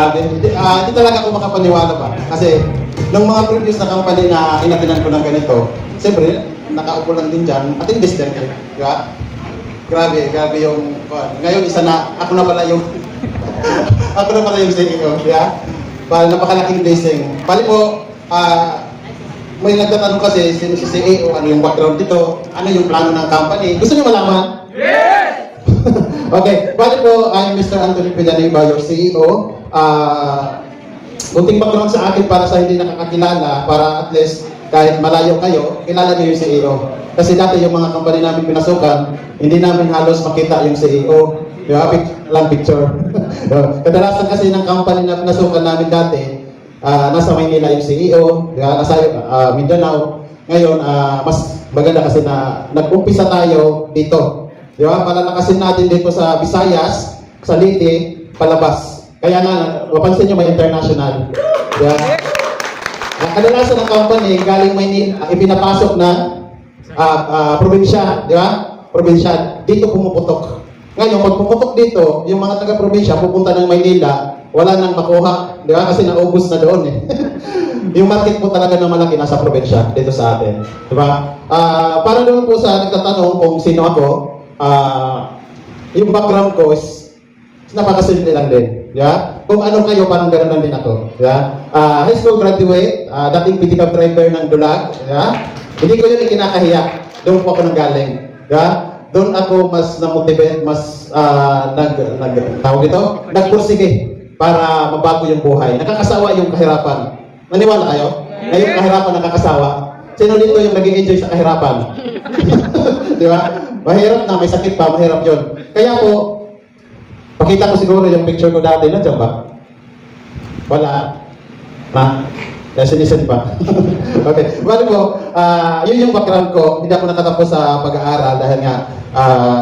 Grabe. Hindi talaga ako makapaniwala ba? Kasi, nung mga previous na company na inatinan ko ng ganito, siyempre, nakaupo lang din dyan, at in distance, di ba? Grabe yung, ngayon isa na, ako na pala yung, ako na pala yung CEO, di ba? Napakalaking blessing. Bali po, may nagtatanong kasi, sino si CEO, ano yung background dito, ano yung plano ng company. Gusto niyo malaman? Yes! Okay, bali po, I'm Mr. Anthony Villanueva, your CEO. Kunting background sa akin para sa hindi nakakakilala, para at least kahit malayo kayo, kilala niyo yung CEO. Kasi dati yung mga company namin pinasukan, hindi namin halos makita yung CEO. Yung picture. Kadalasan kasi ng company na pinasukan namin dati, nasa Maynila yung CEO, nasa Mindanao. Ngayon, mas maganda kasi na nag-umpisa tayo dito. Di ba? Palalakasin natin dito sa Visayas, sa Leyte, palabas. Kaya nga, mapansin nyo may international. Di ba? Kadalasan ng company, galing Maynila, ipinapasok na probinsya. Di ba? Probinsya. Dito pumuputok. Ngayon, pag pumutok dito, yung mga taga-probinsya pupunta ng Maynila, wala nang makuha. Di ba? Kasi naubos na doon eh. Yung market po talaga na malaki nasa probinsya dito sa atin. Di ba? Para doon po sa nagtatanong kung sino ako, yung background ko is napakasimple lang din. Yeah? Kung ano kayo, parang gano'n lang din ako. Yeah? High school graduate, dating pickup driver ng Dulag. Yeah? Hindi ko yun ikinakahiya. Doon po ako nanggaling. Yeah? Doon ako mas na-motivate, mas nagpursige para mabago yung buhay. Nakakasawa yung kahirapan. Naniwala kayo? Ngayon kahirapan nakakasawa. Sino dito yung nag-enjoy sa kahirapan? Di ba? Mahirap na, may sakit pa, mahirap yun. Kaya po, pakita ko siguro yung picture ko dati. Nandiyan ba? Wala. Desinisin pa. Okay. Bali po, yun yung background ko. Hindi ako nakatapos sa pag-aaral dahil nga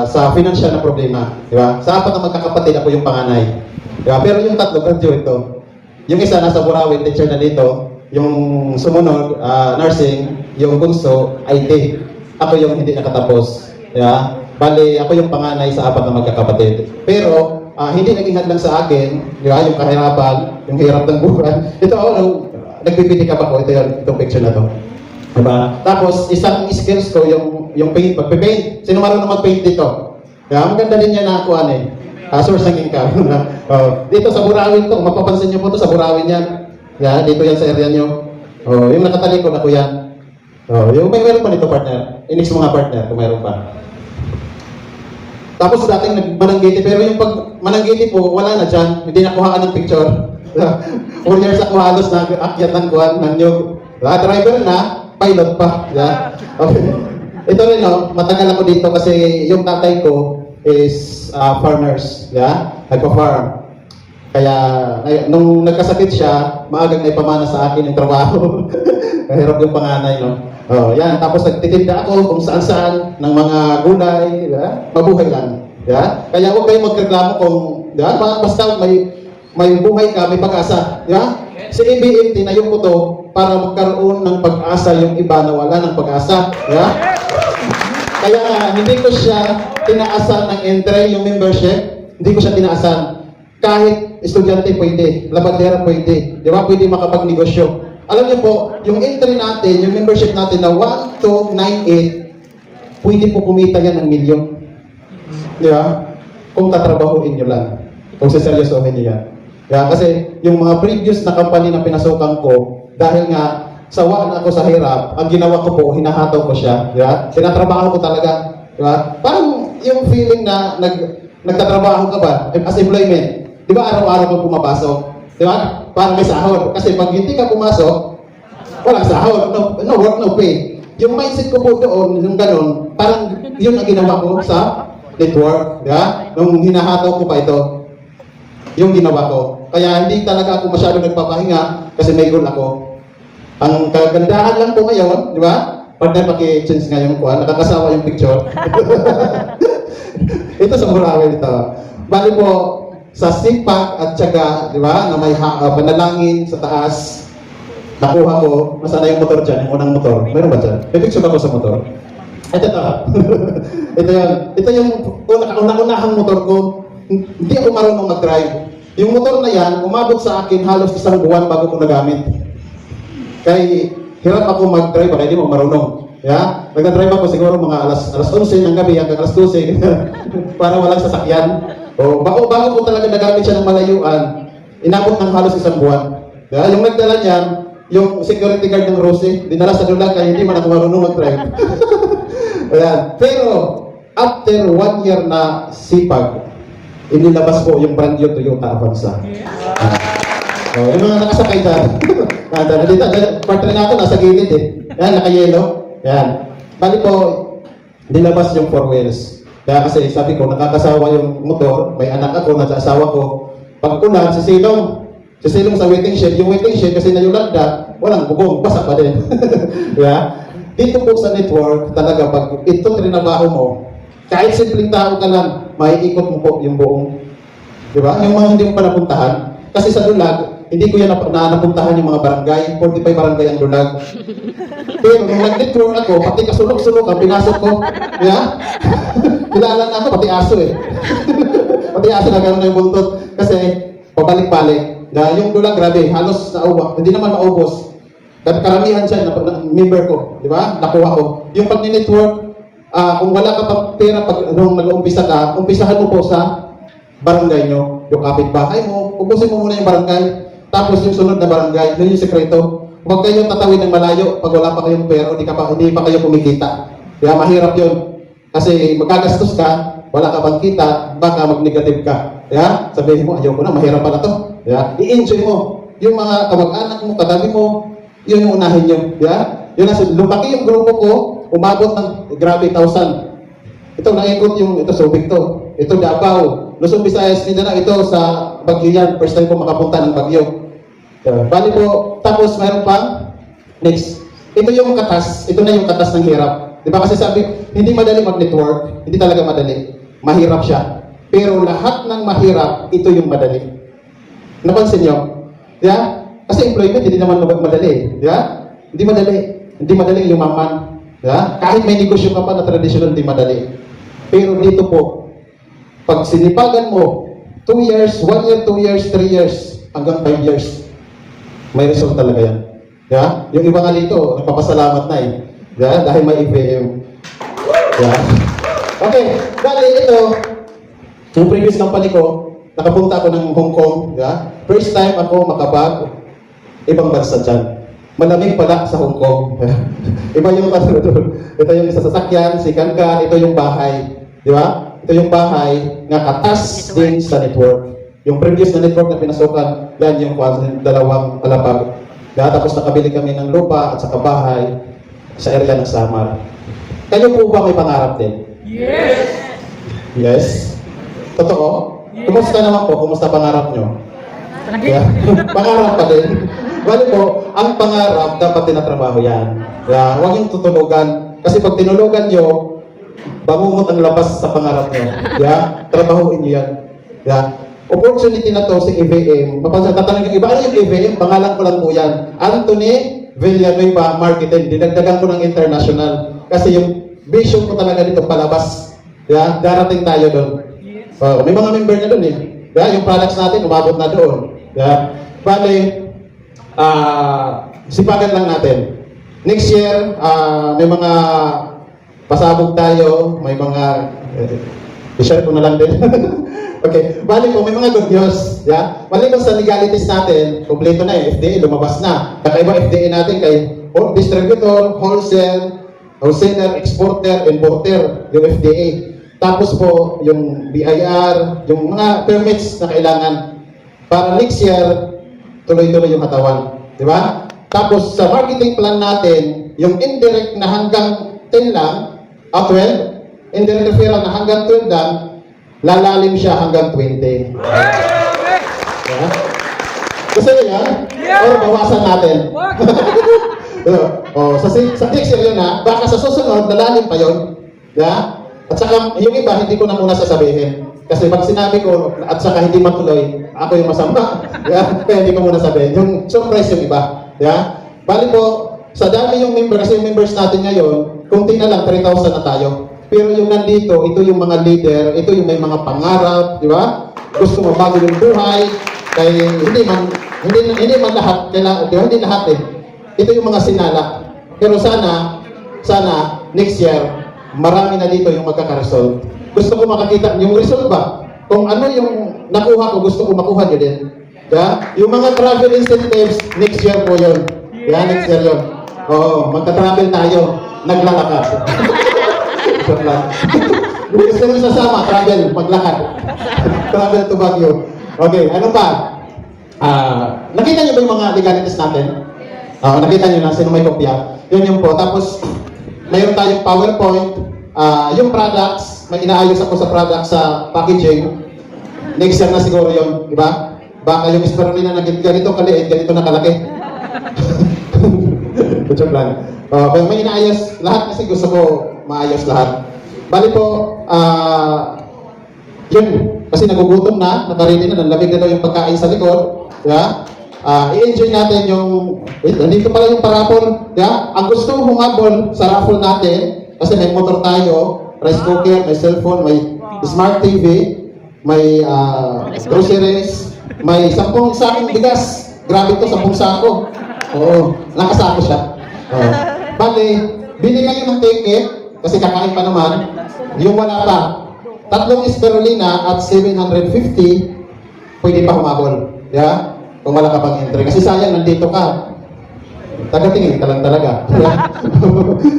sa financial na problema. Di ba? Sa apat na magkakapatid, ako yung panganay. Di ba? Pero yung tatlo, graduate to. Yung isa nasa Burawin, teacher na dito. Yung sumunod, nursing. Yung bunso, IT. Ako yung hindi nakatapos. Yeah? Bali, ako yung panganay sa apat na magkakapatid. Pero, hindi naging hadlang sa akin, di ba? Yung kahirapan, yung hirap ng buhay. Ito ako, nagpipinikap ako. Ito yun, itong picture na to. Diba? Tapos, isang skills ko, yung paint, magpipaint. Sino marunong mag-paint dito? Yeah? Maganda din yan na ako, source ng income. Dito sa Burawin to, mapapansin nyo po to sa Burawin yan. Yeah? Dito yan sa area nyo. Yung nakatalikod ako yan. Yung meron pa nito partner, inis mga partner kung meron pa. Tapos dating nagmananggiti, pero yung pag mananggiti po, wala na dyan, hindi nakuhaan ng picture. 4 years ako halos nag-akyat ng kuhan ng nyug. Driver na, pilot pa. Yeah? Okay. Ito rin, matagal ako dito kasi yung tatay ko is farmers. Yeah? Nagpa-farm. Kaya nung nagkasakit siya, maagang naipamana sa akin yung trabaho. Kahirap yung panganay, no? Yan. Tapos nagtitinda ako kung saan-saan ng mga gulay, yeah? Mabuhay lang. Yeah? Kaya huwag kayong magreklamo kung, yeah? Basta may buhay ka, may pag-asa. Yeah? Si ABM, tinayo ko to para magkaroon ng pag-asa yung iba na wala ng pag-asa. Yeah? Kaya hindi ko siya tinaasan ng entry, yung membership. Hindi ko siya tinaasan. Kahit estudyante pwede, labandera pwede. Di ba? Pwede makapagnegosyo. Alam niyo po, yung entry natin, yung membership natin na 1298, pwede po kumita yan ng milyon. Di ba? Kung tatrabahuin nyo lang. Kung siseryosohin nyo yan. Yeah, kasi yung mga previous na company na pinasukan ko, dahil nga sawa na ako sa hirap, ang ginawa ko po, hinahataw ko siya. Yeah? Tinatrabaho ko talaga. Yeah? Parang yung feeling na nagtatrabaho ka ba, as employment, di ba araw-araw kang pumapasok? Di ba? Parang may sahod. Kasi pag hindi ka pumasok, walang sahod. No work, no pay. Yung mindset ko po doon, yung ganun, parang yun ang ginawa ko sa network. Di ba? Nung hinahataw ko pa ito, yung ginawa ko. Kaya hindi talaga ako masyado nagpapahinga kasi may goal ako. Ang kagandahan lang po ngayon, di ba? Pag napaki-change nga yung kuha, nakakasawa yung picture. Ito sa Burawin ito. Bali po, sa sipag at tiyaga, di ba, na may panalangin sa taas, nakuha ko, nasaan yung motor dyan, yung unang motor. Meron ba dyan? May picture ako sa motor. Ito. Ito yan. Ito yung unang-unahang motor ko. Hindi ako marunong mag-drive. Yung motor na yan, umabot sa akin halos 1 buwan bago ko nagamit. Kaya hirap ako mag-drive, kaya di mo marunong. Yeah? Nag-drive ako siguro mga alas 11 ng gabi hanggang alas 12 para walang sasakyan. O, bago ko talaga nagamit siya ng malayuan, inabot ng halos 1 buwan. Yeah? Yung nagdala niyan, yung security guard ng Rose, dinala sa dulag kaya hindi man ako marunong mag-drive. Ayan. Pero, after 1 year na sipag, inilabas ko yung brand new Toyota Avanza. Yung mga nakasakay dyan. Dito, partner natin nasa gilid eh. Yan, naka-yellow. Yan. Bali po, nilabas yung 4 wheels. Kaya kasi sabi ko, nakakasawa yung motor, may anak ako, nasa asawa ko. Pag ulan, sisilong sa waiting shed. Yung waiting shed kasi nayulanda, walang bubong, basa pa din. Yeah? Dito po sa network, talaga pag ito trinabaho mo, kahit simpleng tao ka lang, maiikot mo po yung buong. Diba? Yung mga hindi mo pa napuntahan. Kasi sa Dulag, hindi ko yan napuntahan yung mga barangay. 45 barangay ang Dulag. Pero nung nag-network ako, pati kasulok-sulok ang pinasok ko. Yeah? Kilala na ako, pati aso eh. Pati aso na gano'n na yung buntot. Kasi, pabalik-balik. Yung Dulag, grabe, halos nauwa. Hindi naman maubos. Karamihan siya, member ko. Di ba? Nakuha ko. Yung pag-network, kung wala ka pang pera pag nung nag-uumpisa ka, umpisahan mo po sa barangay nyo. Yung kapitbahay mo, ubusin mo muna yung barangay. Tapos yung sunod na barangay, yun yung sekreto. Huwag kayong tatawid ng malayo pag wala pa kayong pera, hindi pa kayo kumikita. Kaya mahirap yun. Kasi magagastos ka, wala ka bang kita, baka mag-negative ka. Kaya sabihin mo, ayoko na, mahirap pa na to. Kaya i-enjoy mo. Yung mga kamag-anak mo, katabi mo, yun yung unahin nyo. Kaya yun na, lumaki yung grupo ko, umabot ng grabe 1,000. Ito, naikot yung, ito Subic to. Ito Davao. Luzon, Visayas, Mindanao, ito sa Baguio yan. First time ko makapunta ng Baguio. Bali po, tapos mayroon pang, next. Ito yung katas, ito na yung katas ng hirap. Di ba kasi sabi, hindi madali mag-network, hindi talaga madali. Mahirap siya. Pero lahat ng mahirap, ito yung madali. Napansin nyo? Yeah? Kasi employment, hindi naman madali. Yeah? Hindi madali. Hindi madali yumaman. Yeah? Kahit may negosyo ka pa na traditional, hindi madali. Pero dito po, pag sinipagan mo, 2 years, 1 year, 2 years, 3 years, hanggang 5 years, may result talaga yan. Yeah? Yung iba nga dito, nagpapasalamat na eh. Yeah? Dahil may IVM. Yeah? Okay, bali ito, yung previous company ko, nakapunta ako ng Hong Kong. Yeah? First time ako makabag, ibang bansa dyan. Malamig pala sa Hong Kong. Iba yung ito yung isa sasakyan, si Kankan, ito yung bahay. Di ba? Ito yung bahay nga katas din sa network. Yung previous na network na pinasukan, yan yung dalawang alapag. Kaya tapos nakabili kami ng lupa at saka bahay sa area ng Samar. Kayo po ba may pangarap din? Yes! Yes? Totoo? Yes. Kumusta naman po? Kumusta pangarap nyo? Yeah. Pangarap pa din. Bali po, ang pangarap dapat tinatrabaho yan. Yeah. Huwag yung tutulugan. Kasi pag tinulugan nyo, bangungot ang labas sa pangarap nyo. Yeah? Trabahuin nyo yan. Yeah? Opportunity na to si EVM. Tatanong yung iba, ano yung EVM? Pangalan ko lang po yan. Anthony Villanueva Marketing. Dinagdagan ko ng international. Kasi yung vision ko talaga dito palabas. Yeah? Darating tayo doon. May mga member na doon eh. Yeah? Yung products natin, umabot na doon. Yeah? Bale, sipagan lang natin. Next year, may mga pasabog tayo, may mga i-share ko na lang din. Okay, bali po, may mga good news. Yeah? Maliban sa legalities natin, kompleto na eh, FDA, lumabas na. Kakaiba FDA natin kay distributor, wholesaler, exporter, importer, yung FDA. Tapos po, yung BIR, yung mga permits na kailangan. Para next year, tuloy-tuloy yung katawan. Di ba? Tapos sa marketing plan natin, yung indirect na hanggang 10 lang, 12, indirect referral na hanggang 12 lang, lalalim siya hanggang 20. Yeah? Gusto niyo yan? Or bawasan natin? Sa next year yun ha, baka sa susunod, lalalim pa yun. Yeah? At saka, yung iba, hindi ko na muna sasabihin. Kasi pag sinabi ko, at saka hindi matuloy, ako yung masama. Yeah? Kaya hindi ko muna sabihin. Yung surprise yung iba. Yeah? Bali po, sa dami yung member, kasi yung members natin ngayon, kunti na lang, 3,000 na tayo. Pero yung nandito, ito yung mga leader, ito yung may mga pangarap, di ba? gusto mabago yung buhay, kaya hindi man lahat, kailangan, di ba? Hindi lahat eh. Ito yung mga sinala. Pero sana next year, marami na dito yung magkaka-result. Gusto ko makakita yung result ba? Kung ano yung nakuha ko, gusto ko makuha nyo din. Yeah? Yung mga travel incentives, next year po yun. Yeah, next year yun. Oo, magka-travel tayo. Naglalakad. Joke lang. Gusto mo sasama, travel, maglakad. Travel to Baguio. Okay, ano pa? Nakita niyo ba yung mga legalities natin? Nakita niyo na, sino may kopya? Yun po. Tapos, mayroon tayong PowerPoint. Yung products, may inaayos ako sa products sa packaging. Next year na siguro yun, di ba? Baka yung spirulina na ganito kaliit, ganito na kalaki. Joke lang. Kaya may inaayos, lahat kasi gusto ko maayos lahat. Bali po, yun, kasi nagugutom na, nakarili na, nanlamig na daw yung pagkain sa likod. Yeah? I-enjoy natin yung, nandito pala yung parapol. Yeah? Ang gusto humabol sa raffle natin, kasi may motor tayo, rice cooker, may cellphone, may smart TV, may groceries, may 10 sakong bigas. Grabe to, 10 sako. Oo, nakasako siya. Bali, bili kayo ng ticket, kasi kakain pa naman, yung wala pa. 3 spirulina at 750, pwede pa humabol. Yeah? Kung wala ka pang entry. Kasi sayang, nandito ka. Tagatingin ka lang talaga.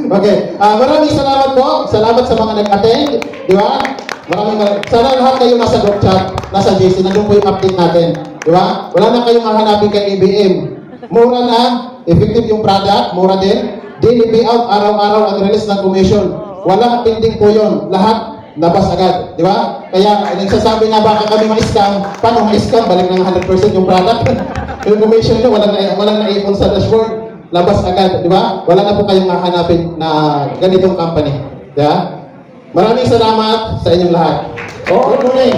Okay. Maraming salamat po. Salamat sa mga nag-attend. Di ba? Sana lahat kayo nasa group chat, nasa JC, nandun po yung update natin. Di ba? Wala na kayong hahanapin kay ABM. Mura na, effective yung product, mura din. Daily payout, araw-araw ang release ng commission. Walang pending po yun. Lahat, labas agad. Di ba? Kaya, nagsasabi na baka kami ma-scam. Paano ma-scam? Balik ng 100% yung product. Yung commission nyo, walang naipon sa dashboard. Labas agad. Di ba? Wala na po kayong hahanapin na ganitong company. Di ba? Maraming salamat sa inyong lahat. Good morning.